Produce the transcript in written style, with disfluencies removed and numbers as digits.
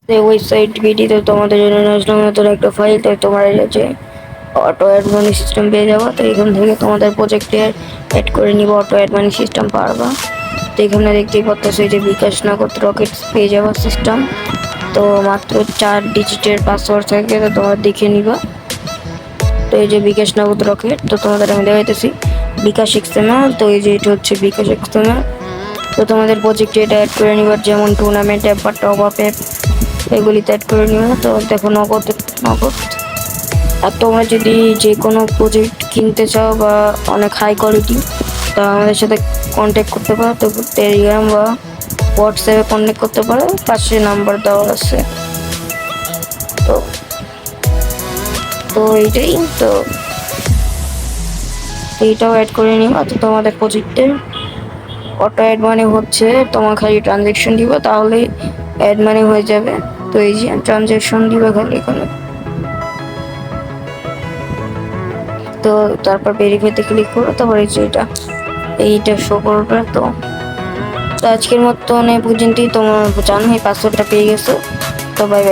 এই ওয়েবসাইট ভিডিওতে তোমাদের জন্য আসলাম নতুন একটা ফাইল। তাই তোমার এই যে অটো অ্যাড মানি সিস্টেম পেয়ে যাবো। তো এখান থেকে তোমাদের প্রজেক্টে অ্যাড করে নিব, অটো অ্যাড মানি সিস্টেম পারবা। তো এখানে দেখতেই পাচ্ছ এই যে বিকাশ নগদ রকেটস পেয়ে যাওয়া সিস্টেম। তো মাত্র 4 ডিজিটের পাসওয়ার্ড থাকে, তো তোমরা দেখে নিবা। তো এই যে বিকাশ নগদ রকেট, তো তোমাদের আমি দেখাইতেছি বিকাশ এক্সএমএল। তো এই যে এটা হচ্ছে বিকাশ এক্সএমএল। তো তোমাদের প্রজেক্টে এটা অ্যাড করে নিবার, যেমন টুর্নামেন্ট অ্যাপ বা টপ আপ অ্যাপ এগুলিতে অ্যাড করে নিবা। তো দেখো নগদ নগদ। আর তোমরা যদি যে কোনো প্রজেক্ট কিনতে চাও বা অনেক হাই কোয়ালিটি, তা আমাদের সাথে কন্ট্যাক্ট করতে পারো। তো টেলিগ্রাম বা হোয়াটসঅ্যাপে কন্ট্যাক্ট করতে পারো, পাশে নাম্বার দেওয়া আছে। তো তো এইটাই তো এইটাও অ্যাড করে নিবা। তো তোমাদের প্রজেক্টে অটো অ্যাড মানে হচ্ছে তোমার খালি ট্রানজ্যাকশন দিবা, তাহলেই অ্যাড মানে হয়ে যাবে। তো এই যে ট্রানজ্যাকশন দিবা খালি এখানে। তো তারপর ভেরিফাইতে ক্লিক করো, তারপর এই যে এইটা শো করবে। তো আজকের মতো অনেক পর্যন্তই, তোমার জানো এই পাসওয়ার্ডটা পেয়ে গেছো। তো বাই বাই।